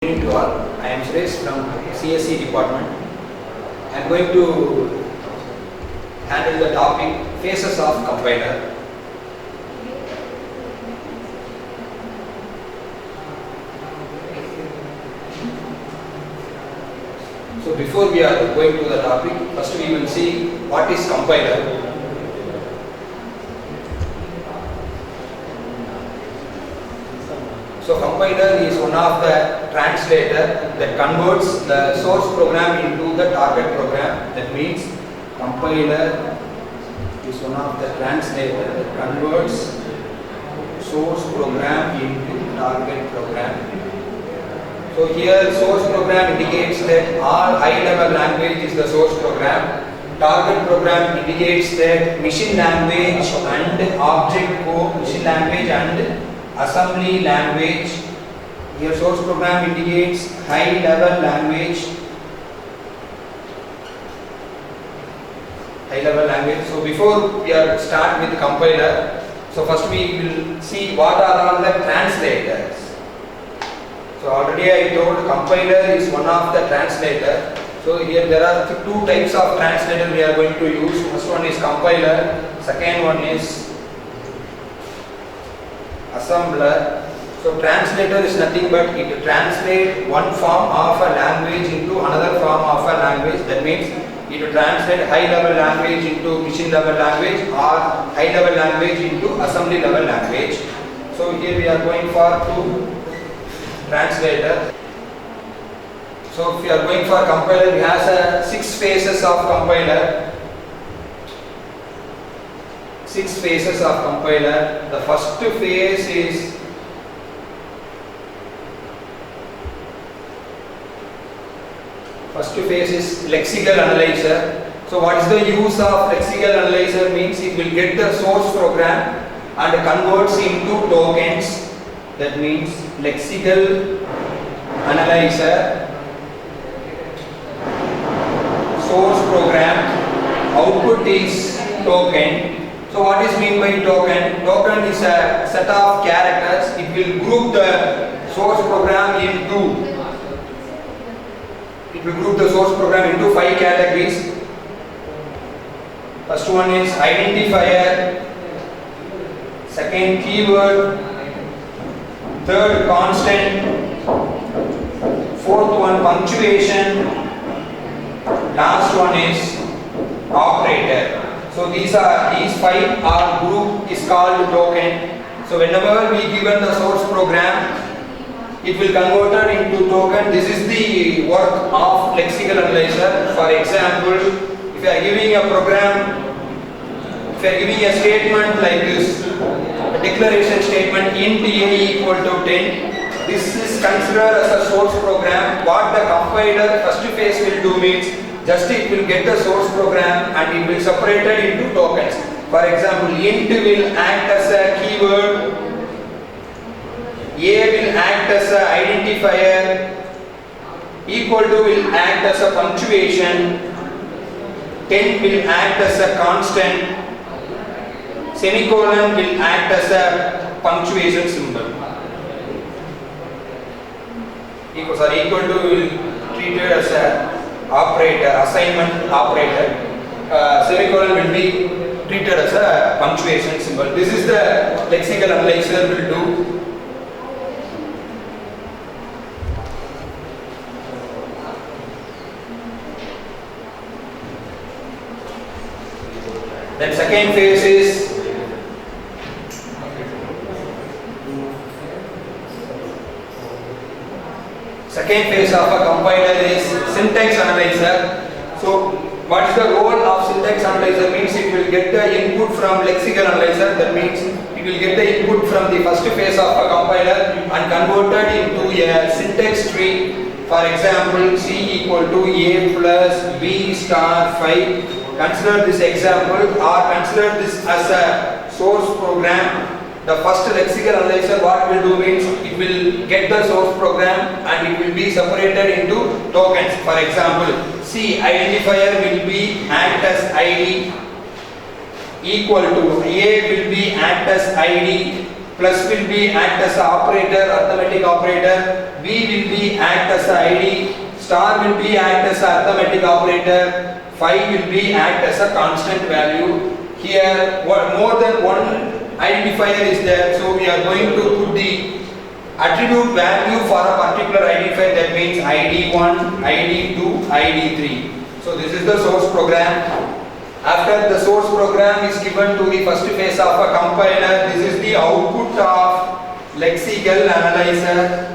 Good evening to all. I am Suresh from CSC department. I am going to handle the topic phases of compiler. So before we are going to the topic, first we will see what is compiler. So compiler is one of the translator that converts the source program into the target program. That means compiler is one of the translator that converts source program into target program. So here source program indicates that all high level language is the source program. Target program indicates that machine language and object code, machine language and assembly language. Here source program indicates high level language. So before we are start with compiler, so first we will see what are all the translators. So already I told compiler is one of the translator. So here there are two types of translator we are going to use. First one is compiler, second one is assembler. So translator is nothing but it translates one form of a language into another form of a language. That means it translates high level language into machine level language or high level language into assembly level language. So here we are going for two translator. So if we are going for compiler, we have 6 phases of compiler. 6 phases of compiler. The first phase is lexical analyzer. So what is the use of lexical analyzer? Means it will get the source program and converts into tokens. That means lexical analyzer, source program, output is token. So what is mean by token? Token is a set of characters. It will group the source program into 5 categories. First one is identifier, second keyword, third constant, fourth one punctuation, last one is operator. So these 5 are group is called token. So whenever we given the source program, it will convert it into token. This is the work of lexical analyzer. For example, if you are giving a program, if you are giving a statement like this, a declaration statement int a equal to 10, this is considered as a source program. What the compiler first phase will do means just it will get the source program and it will separate it into tokens. For example, int will act as a keyword, a will act as an identifier, equal to will act as a punctuation, 10 will act as a constant, semicolon will act as a punctuation symbol. Equal to will treated as a operator, assignment operator. Semicolon will be treated as a punctuation symbol. This is the lexical analyzer will do. Then second phase is of a compiler is syntax analyzer. So what is the role of syntax analyzer? Means it will get the input from lexical analyzer. That means it will get the input from the first phase of a compiler and converted into a syntax tree. For example, C equal to A plus B star 5. Consider this example or consider this as a source program. The first lexical analyzer what will do means it will get the source program and it will be separated into tokens. For example, C identifier will be act as ID, equal to A will be act as ID, plus will be act as a operator, arithmetic operator, b will be act as a id, star will be act as a arithmetic operator, 5 will be act as a constant value. Here more than one identifier is there, so we are going to put the attribute value for a particular identifier, that means id1, id2, id3. So this is the source program. After the source program is given to the first phase of a compiler, this is the output of lexical analyzer.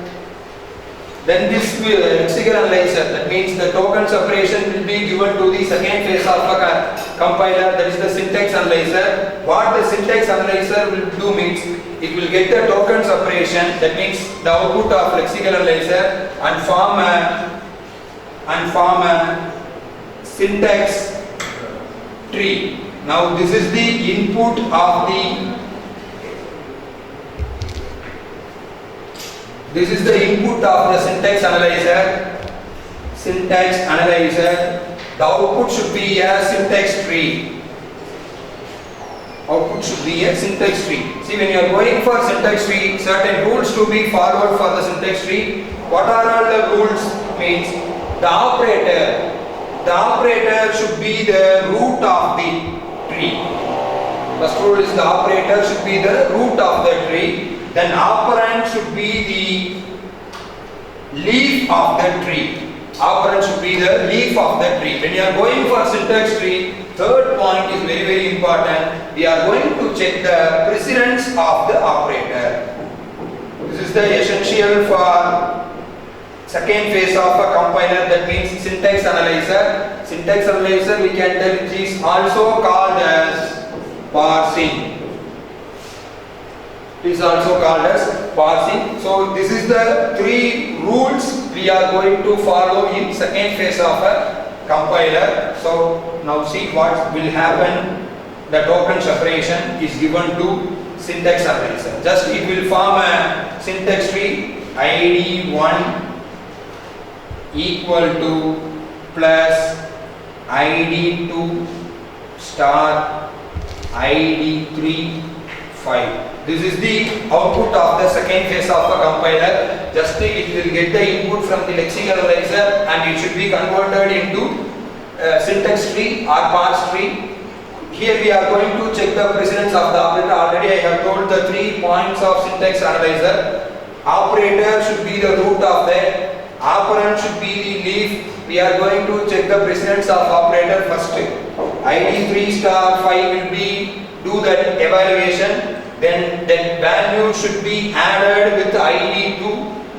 Then this lexical analyzer, that means the token separation will be given to the second phase of a compiler, that is the syntax analyzer. What the syntax analyzer will do means, it will get the token separation, that means the output of lexical analyzer, and form a syntax tree. Now this is the input of the syntax analyzer. The output should be a syntax tree. See, when you are going for syntax tree, certain rules to be followed for the syntax tree. What are all the rules? Means the operator should be the root of the tree. First rule is the operator should be the root of the tree. Then operand should be the leaf of the tree. Operand should be the leaf of the tree. When you are going for syntax tree, third point is very, very important. We are going to check the precedence of the operator. This is the essential for second phase of a compiler, that means syntax analyzer. Syntax analyzer, we can tell it is also called as parsing. It is also called as parsing. So this is the three rules we are going to follow in second phase of a compiler. So now see what will happen. The token separation is given to syntax analyzer. Just it will form a syntax tree, id1 equal to plus id2 star id3 5. This is the output of the second phase of a compiler. Just it will get the input from the lexical analyzer and it should be converted into syntax tree or parse tree. Here we are going to check the precedence of the operator. Already I have told the 3 points of syntax analyzer. Operator should be the root of that. Operand should be the leaf. We are going to check the precedence of operator first. id3 star 5 will be do that evaluation. Then that value should be added with id2.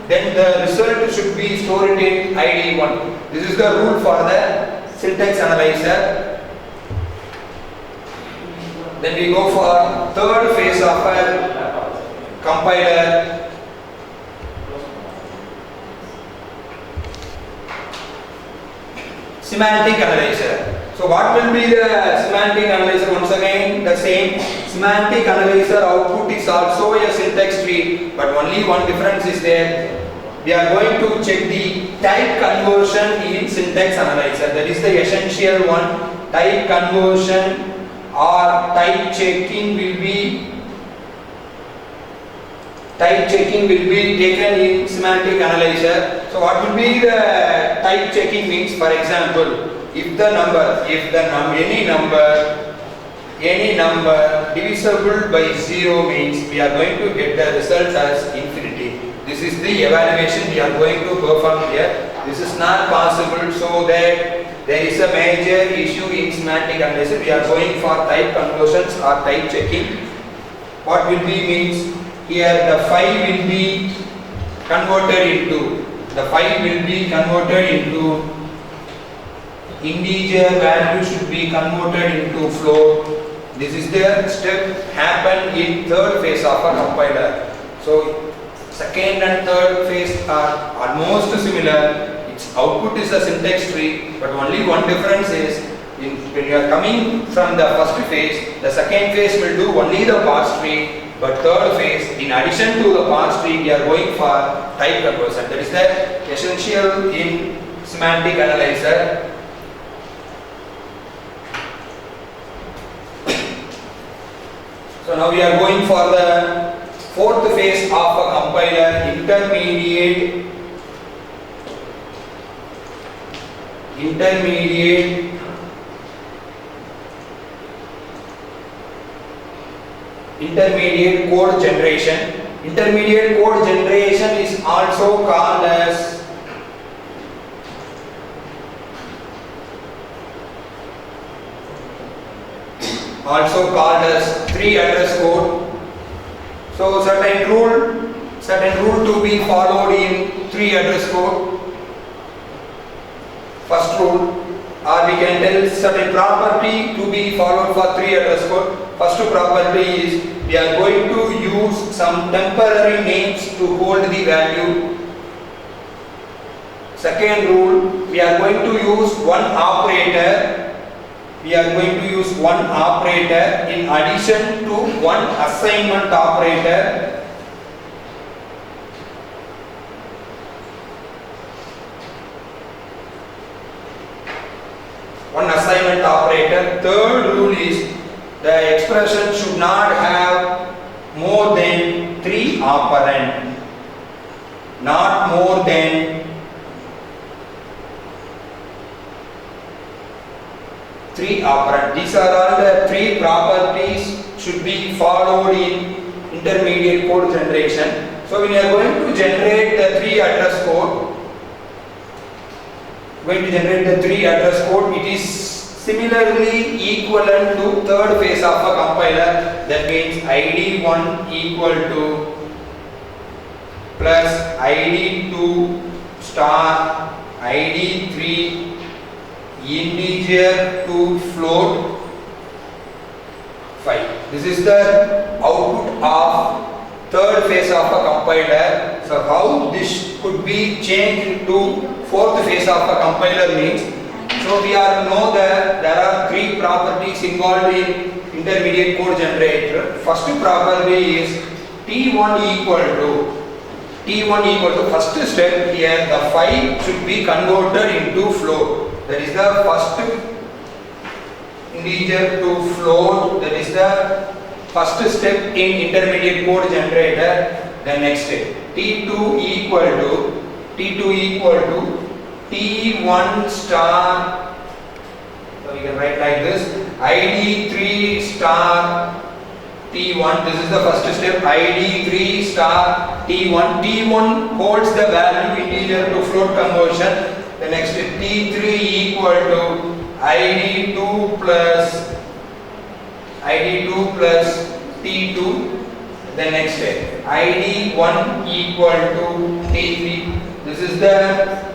Then the result should be stored in id1. This is the rule for the syntax analyzer. Then we go for third phase of a compiler. Semantic analyzer. So what will be the semantic analyzer? Once again the same. Semantic analyzer output is also a syntax tree, but only one difference is there. We are going to check the type conversion in syntax analyzer. That is the essential one. Type conversion or type checking will be taken in semantic analyzer. So what will be the type checking means? For example, if any number divisible by 0 means we are going to get the result as infinity. This is the evaluation we are going to perform here. This is not possible, so that there is a major issue in semantic analysis. We are going for type conversions or type checking. What will be means here the 5 will be converted into integer, value should be converted into float. This is the step happen in third phase of a compiler. So second and third phase are almost similar. Its output is a syntax tree, but only one difference is when you are coming from the first phase, the second phase will do only the parse tree. But third phase, in addition to the parse tree, we are going for type conversion. That is the essential in semantic analyzer. So now we are going for the fourth phase of a compiler, intermediate code generation. Intermediate code generation is also called as three address code. So certain rule to be followed in three address code. First rule, or we can tell certain property to be followed for three address code. First property is we are going to use some temporary names to hold the value. Second rule, we are going to use one operator. We are going to use one operator in addition to one assignment operator. One assignment operator. Third rule is the expression should not have more than three operand. Not more than three operand. These are all the three properties should be followed in intermediate code generation. So when you are going to generate the three address code, it is similarly equivalent to third phase of a compiler. That means id1 equal to plus id2 star id3 integer to float 5. This is the output of third phase of a compiler. So how this could be changed to fourth phase of a compiler means, so we are know that there are three properties involved in intermediate code generator. First property is T1 equal to first step here, the 5 should be converted into float. That is the first integer to float. That is the first step in intermediate code generator. The next step, T2 equal to T1 star, so we can write like this, id3 star T1. This is the first step, id3 star T1. T1 holds the value integer to float conversion. The next step, T3 equal to id2 plus T2. The next step, id1 equal to T3. This is the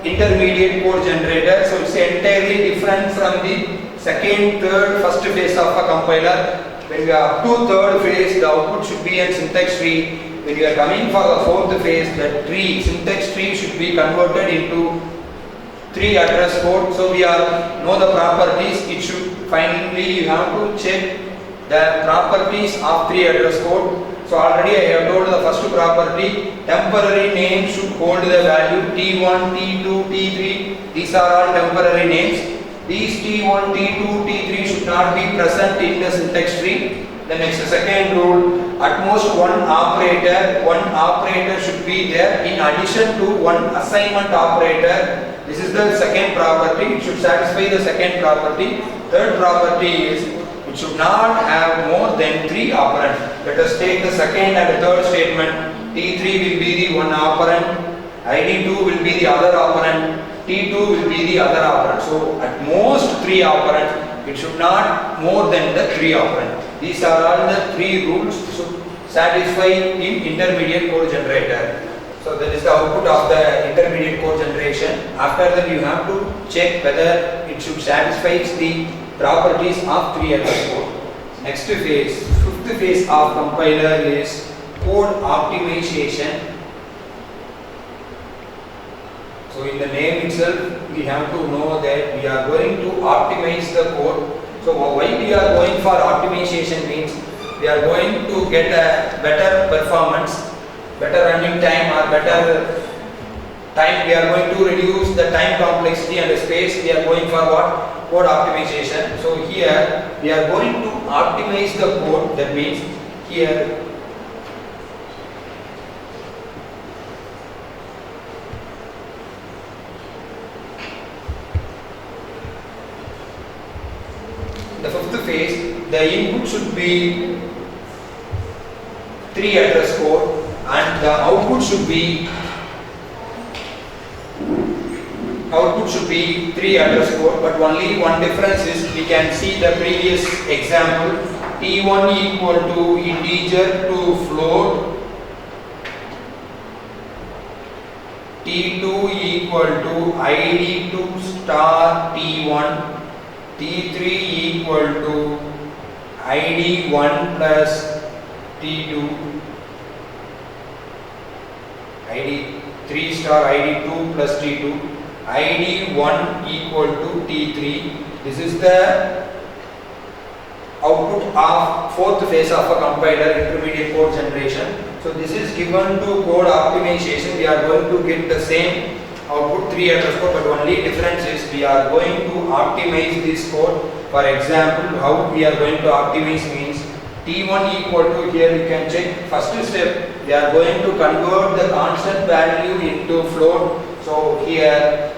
intermediate code generator. So it's entirely different from the second, third, first phase of a compiler. When we are up to third phase, the output should be a syntax tree. When you are coming for the fourth phase, the syntax tree should be converted into three address code. So we are know the properties. It should finally you have to check the properties of three address code. So already I have told the first property, temporary name should hold the value T1, T2, T3. These are all temporary names. These T1, T2, T3 should not be present in the syntax tree. The next second rule, at most one operator should be there in addition to one assignment operator. This is the second property. It should satisfy the second property. Third property is it should not have more than three operands. Let us take the second and third statement. T3 will be the one operand, id2 will be the other operand, T2 will be the other operand. So at most three operands. It should not more than the three operand. These are all the three rules should satisfy in intermediate code generator. So that is the output of the intermediate code generation. After that you have to check whether it should satisfy the properties of three address code. Next phase, fifth phase of compiler is code optimization. So in the name itself, we have to know that we are going to optimize the code. So why we are going for optimization means we are going to get a better performance, better running time or better time. We are going to reduce the time complexity and the space. We are going for what? Code optimization. So here we are going to optimize the code. That means here the input should be 3 address code and the output should be 3 address code, but only one difference is we can see the previous example. T1 equal to integer to float, T2 equal to ID2 star T1, T3 equal to ID1 plus T2, ID3 star ID2 plus T2, ID1 equal to T3. This is the output of fourth phase of a compiler, intermediate code generation. So this is given to code optimization. We are going to get the same output 3 address code, but only difference is we are going to optimize this code. For example, how we are going to optimize means T1 equal to, here you can check first step, we are going to convert the constant value into float. So here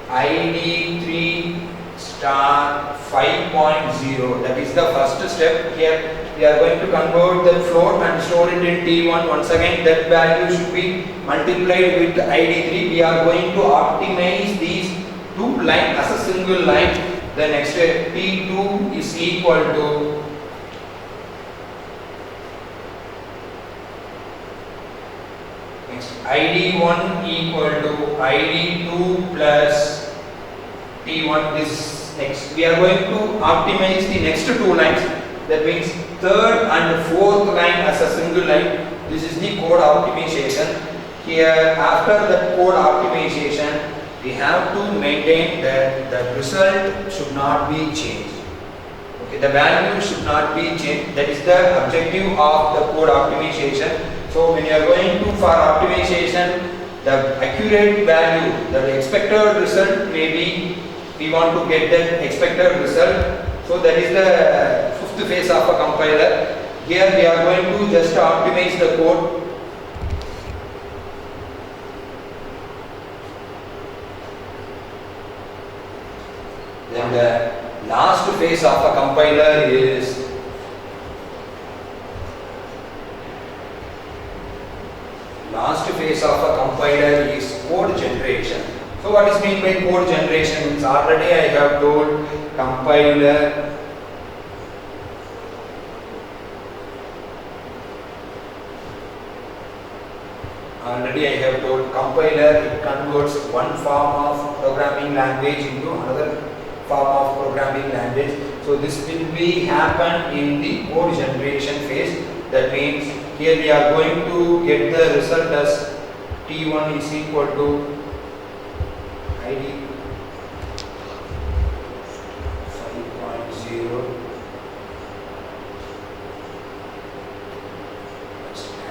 ID3 star 5.0, that is the first step. Here we are going to convert the float and store it in T1. Once again that value should be multiplied with ID3. We are going to optimize these two lines as a single line. The next step, T2 is equal to ID1 equal to ID2 plus T1. This next we are going to optimize the next two lines. That means third and fourth line as a single line. This is the code optimization. Here after the code optimization we have to maintain that the result should not be changed. Okay, the value should not be changed. That is the objective of the code optimization. So when you are going to for optimization, the accurate value, the expected result may be, we want to get the expected result. So that is the fifth phase of a compiler. Here we are going to just optimize the code. Then the last phase of a compiler is code generation. So what is meant by code generation? It's already I have told compiler it converts one form of programming language into another form of programming language. So this will be happen in the code generation phase. That means here we are going to get the result as T1 is equal to ID 5.0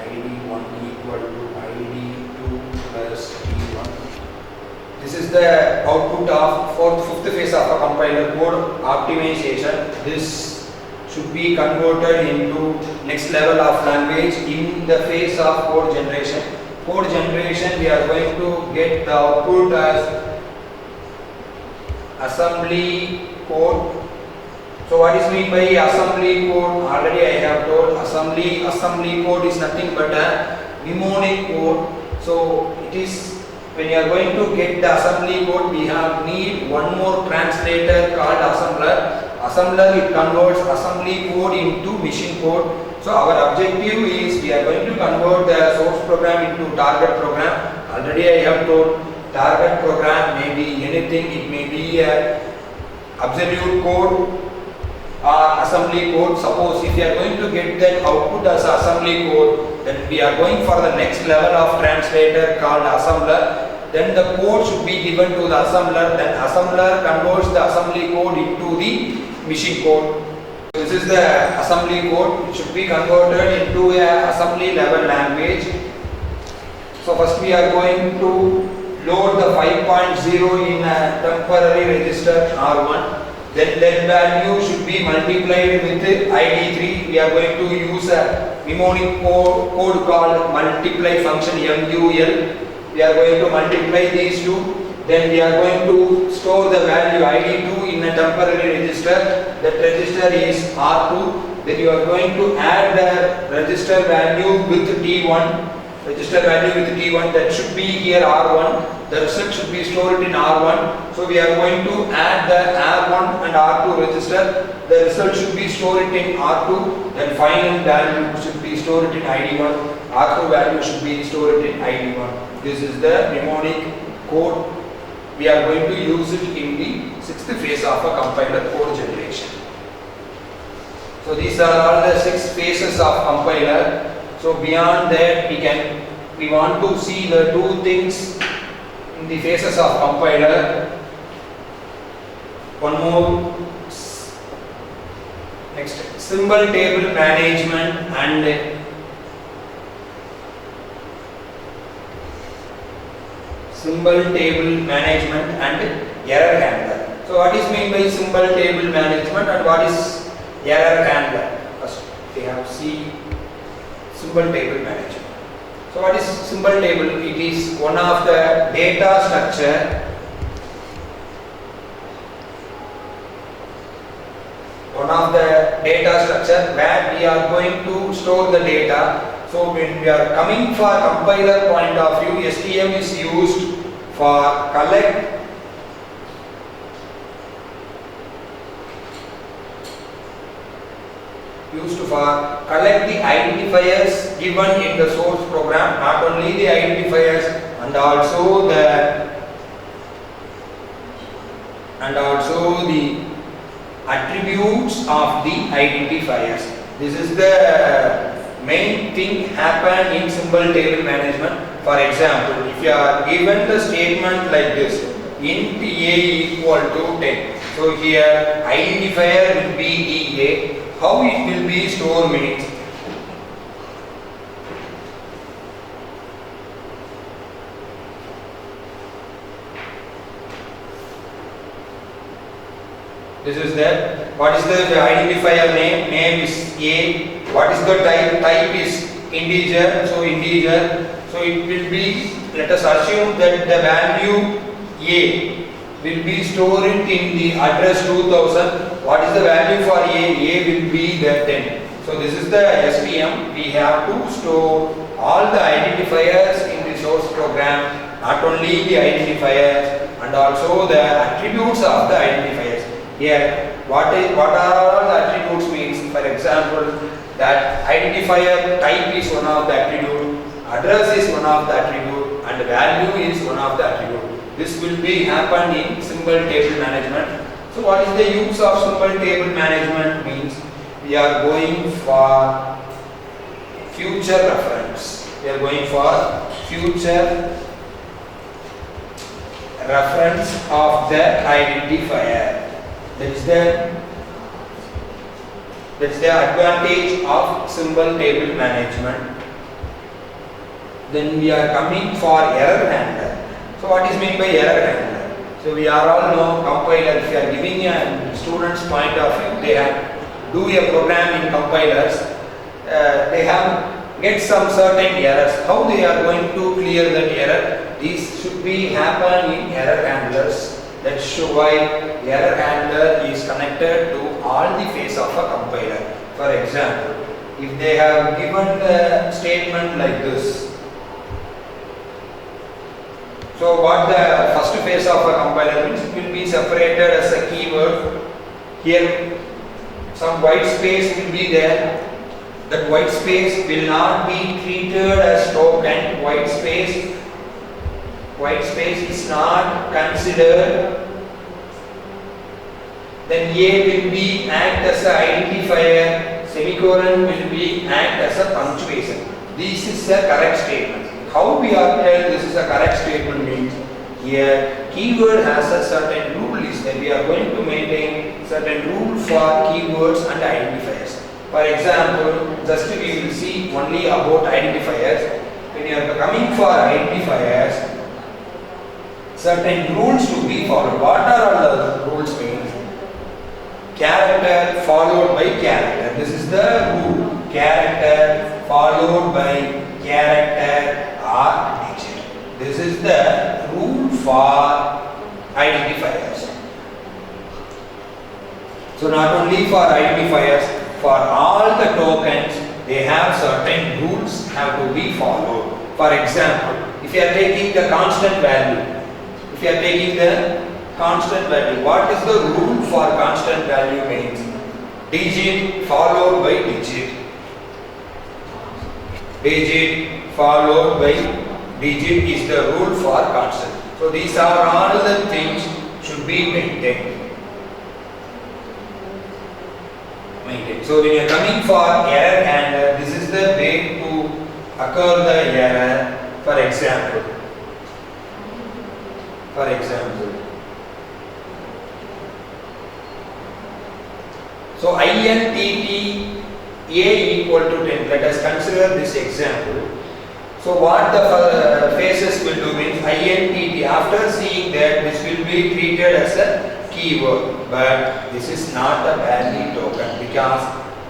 ID1 equal to ID2 plus T1. This is the output of fifth phase of a compiler code optimization. This should be converted into next level of language in the phase of code generation. Code generation we are going to get the output as assembly code. So what is meant by assembly code? Already I have told assembly code is nothing but a mnemonic code. So it is when you are going to get the assembly code, we have need one more translator called assembler. Assembler it converts assembly code into machine code. So our objective is we are going to convert the source program into target program. Already I have told target program may be anything. It may be a absolute code or assembly code. Suppose if you are going to get that output as assembly code, then we are going for the next level of translator called assembler. Then the code should be given to the assembler. Then assembler converts the assembly code into the machine code. This is the assembly code. It should be converted into a assembly level language. So first we are going to load the 5.0 in a temporary register R1. Then that value should be multiplied with ID3. We are going to use a mnemonic code called multiply function MUL. We are going to multiply these two. Then we are going to store the value ID2 in a temporary register. That register is R2. Then you are going to add the register value with T1. Register value with T1, that should be here R1. The result should be stored in R1. So we are going to add the R1 and R2 register. The result should be stored in R2. Then final value should be stored in ID1. R2 value should be stored in ID1. This is the mnemonic code. We are going to use it in the sixth phase of a compiler code generation. So these are all the 6 phases of compiler. So beyond that, we want to see the 2 things in the phases of compiler. One more. Next, symbol table management and error handler. So what is meant by symbol table management and what is error handler? First we have see symbol table management. So what is symbol table? It is one of the data structure. One of the data structure where we are going to store the data. So when we are coming for compiler point of view, STM is used for collect the identifiers given in the source program, not only the identifiers and also the attributes of the identifiers. This is the main thing happen in symbol table management. For example, if you are given the statement like this, int a equal to 10. So here identifier will be DA. How it will be stored means this is that. What is the identifier name? Name is A. What is the type? Type is integer. So integer. So it will be, let us assume that the value A will be stored in the address 2000. What is the value for A? A will be the 10. So this is the STM. We have to store all the identifiers in the source program, not only the identifiers and also the attributes of the identifiers. Here, what are all the attributes means? For example, that identifier type is one of the attribute, address is one of the attribute, and value is one of the attribute. This will be happen in symbol table management. So what is the use of symbol table management means? We are going for future reference. We are going for future reference of the identifier. That's the advantage of symbol table management. Then we are coming for error handler. So what is meant by error handler? So we are all know compiler. If you are giving a student's point of view, they have do a program in compilers. They have get some certain errors. How they are going to clear that error? This should be happen in error handlers. That's why error handler is connected to all the phase of a compiler. For example, if they have given the statement like this. So what the first phase of a compiler means, it will be separated as a keyword. Here some white space will be there. That white space will not be treated as token. White space is not considered. Then A will be act as an identifier, semicolon will be act as a punctuation. This is a correct statement. How we are told this is a correct statement means, here keyword has a certain rule is that we are going to maintain certain rule for keywords and identifiers. For example, just we will see only about identifiers. When you are coming for identifiers, certain rules to be followed. What are all the rules means? Character followed by character. This is the rule. Character followed by character or digit. This is the rule for identifiers. So not only for identifiers, for all the tokens, they have certain rules have to be followed. For example, if you are taking the constant value, what is the rule for constant value means? Digit followed by digit. Digit followed by digit is the rule for constant. So these are all the things should be maintained. So when you are coming for error handler, this is the way to occur the error. For example, so INTT A equal to 10. Let us consider this example. So what the phases will do means INTT, after seeing that, this will be treated as a keyword, but this is not a valid token because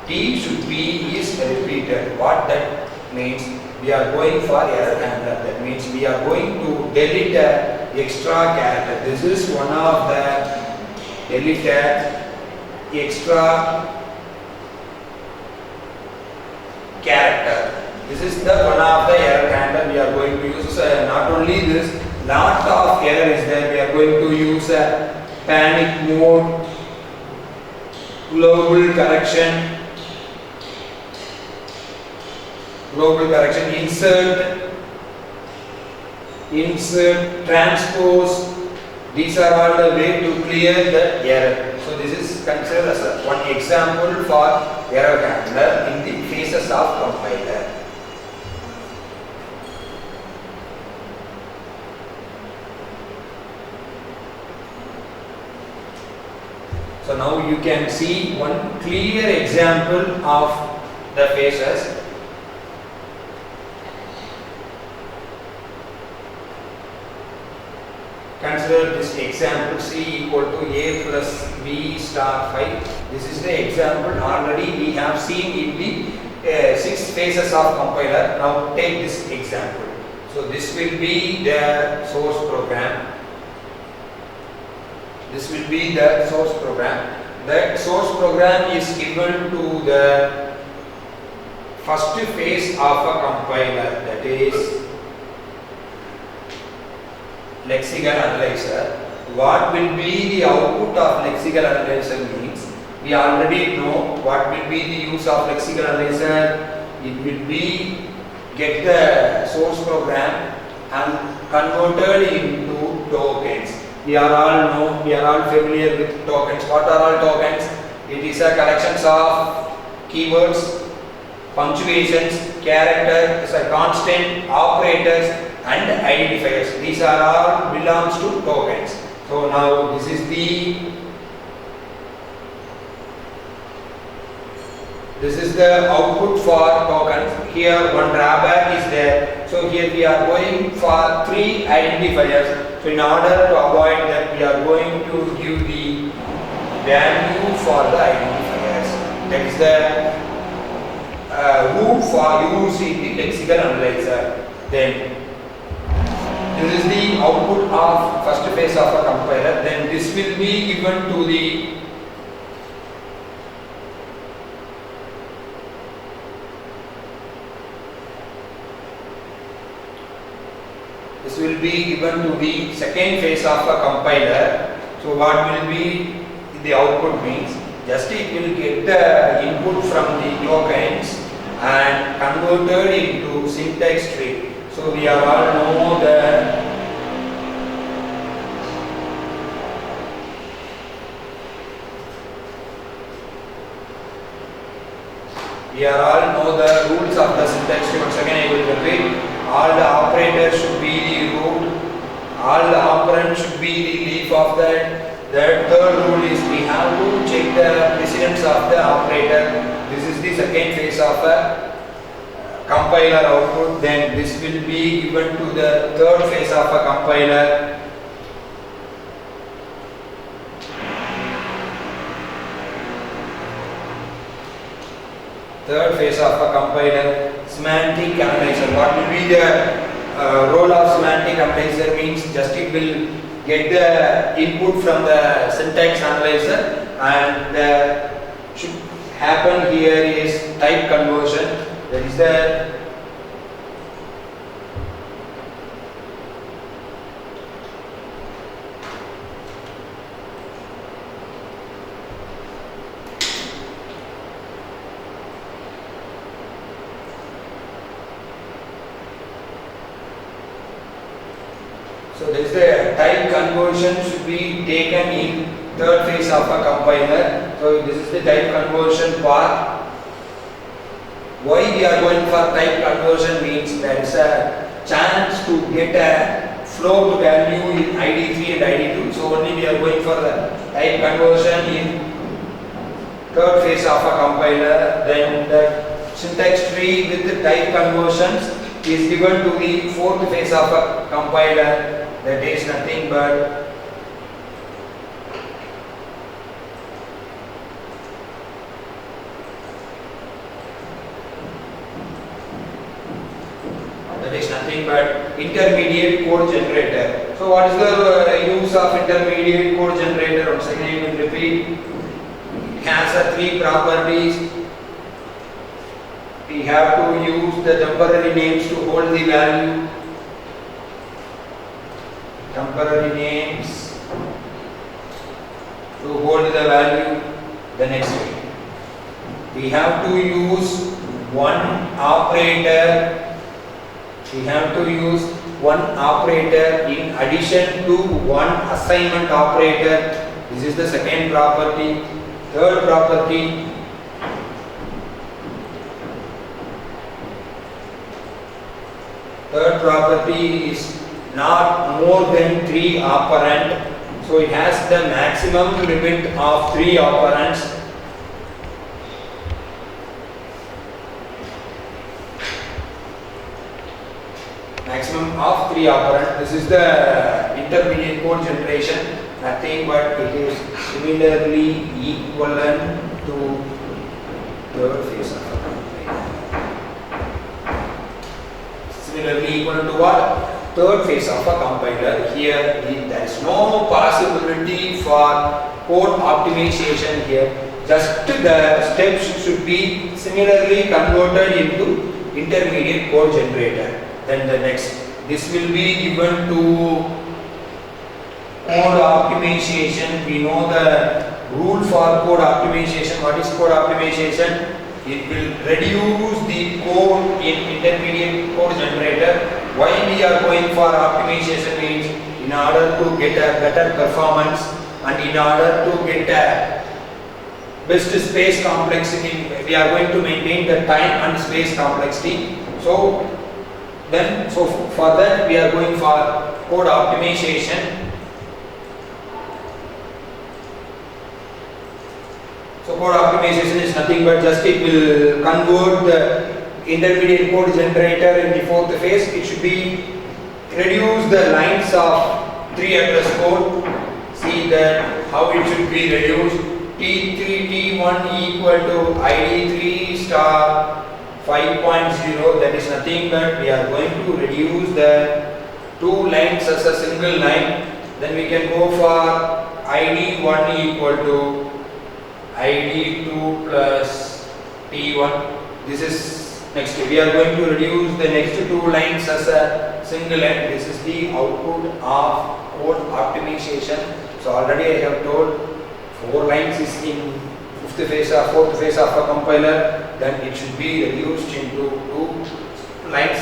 T should be is repeated. What that means? We are going for error handler. That means we are going to delete the extra character. This is one of the deleted extra character. This is the one of the error handler we are going to use. Not only this, lot of error is there. We are going to use a panic mode, global correction, insert, transpose. These are all the way to clear the error. So this is considered as one example for error handler in the phases of compiler. So now you can see one clear example of the phases. Consider this example C equal to A plus B star 5. This is the example already we have seen in the 6 phases of compiler. Now take this example. So this will be the source program. This will be the source program. That source program is given to the first phase of a compiler, that is lexical analyzer. What will be the output of lexical analyzer means we already know what will be the use of lexical analyzer. It will be get the source program and converted into tokens. We are all familiar with tokens. What are all tokens? It is a collections of keywords, punctuations, characters, constant, operators, and identifiers. These are all belongs to tokens. So now this is the output for tokens. Here one drawback is there. So here we are going for 3 identifiers. So in order to avoid that, we are going to give the value for the identifiers. That is the rule for use in the lexical analyzer. Then this is the output of first phase of a compiler. Then this will be given to the second phase of a compiler. So what will be the output means? Just it will get the input from the tokens and converted into syntax tree. So we are all know the rules of the syntax tree. Once again I will repeat. All the operators should be the root. All the operands should be the leaf of that. The third rule is we have to check the precedence of the operator. This is the second phase of a compiler output. Then this will be given to the third phase of a compiler. Third phase of a compiler, semantic analyzer. What will be the role of semantic analyzer means just it will get the input from the syntax analyzer, and should happen here is type conversion. That is the type conversion should be taken in third phase of a compiler. So this is the type conversion part. Why we are going for type conversion means there is a chance to get a float value in ID3 and ID2. So only we are going for the type conversion in third phase of a compiler. Then the syntax tree with the type conversions is given to the fourth phase of a compiler. That is nothing but intermediate code generator. So what is the use of intermediate code generator? Once again I will repeat. It has three properties. We have to use the temporary names to hold the value. Temporary names to hold the value. The next one, we have to use one operator. We have to use one operator in addition to one assignment operator. This is the second property. Third property, is not more than 3 operand. So it has the maximum limit of 3 operands. Maximum of 3 operand. This is the intermediate code generation. Nothing but it is similarly equivalent to third phase of a compiler. Similarly equivalent to what? Third phase of a compiler. Here there is no possibility for code optimization here. Just the steps should be similarly converted into intermediate code generator. Then the next, this will be given to code optimization. We know the rule for code optimization. What is code optimization? It will reduce the code in intermediate code generator. Why we are going for optimization means in order to get a better performance and in order to get a best space complexity. We are going to maintain the time and space complexity. So for that we are going for code optimization. So code optimization is nothing but just it will convert the intermediate code generator in the fourth phase. It should be reduce the lines of 3 address code. See that how it should be reduced. T3 T1 equal to ID3 star 5.0. That is nothing but we are going to reduce the 2 lines as a single line. Then we can go for ID1 equal to ID2 plus T1. This is next. We are going to reduce the next 2 lines as a single line. This is the output of code optimization. So already I have told 4 lines is in fourth phase of a compiler. Then it should be reduced into 2 lines.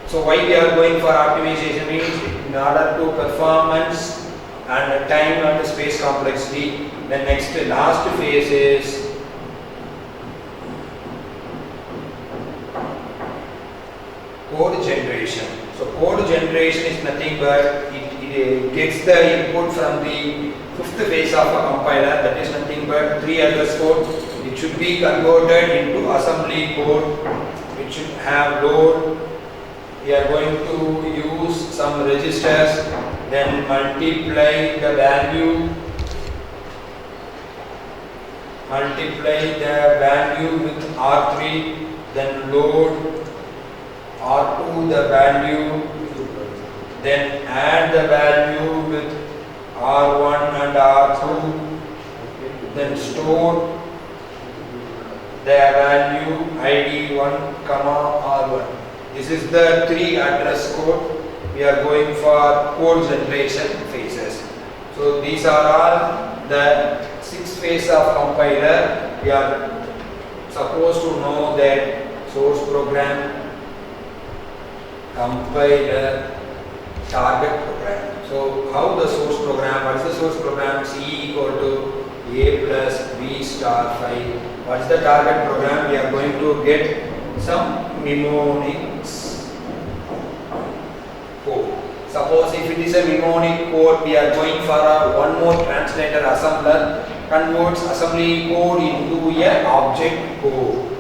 So why we are going for optimization means in order to performance and time and space complexity. The next last phase is code generation. So code generation is nothing but it gets the input from the fifth phase of a compiler. That is nothing but 3 address code. It should be converted into assembly code. It should have load. We are going to use some registers, then multiply the value with R3, then load R2, the value, then add the value with R1 and R2, then store the value ID1 comma R1. This is the 3 address code. We are going for code generation phases. So these are all the 6 phases of compiler. We are supposed to know that source program, compiler, target program. So how the source program, what is the source program? C equal to A plus B star 5. What is the target program? We are going to get some mnemonics code. Suppose if it is a mnemonic code, we are going for a one more translator assembler, converts assembly code into a object code.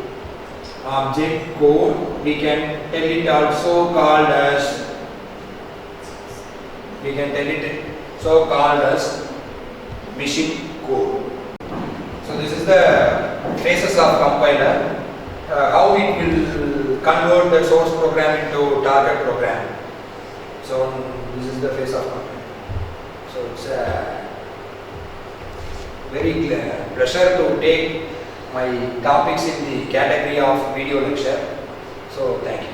Object code, we can tell it also called as, machine code. So this is the phases of compiler, how it will convert the source program into target program. So this is the phase of compiler. So it's a very pleasure to take my topics in the category of video lecture. So thank you.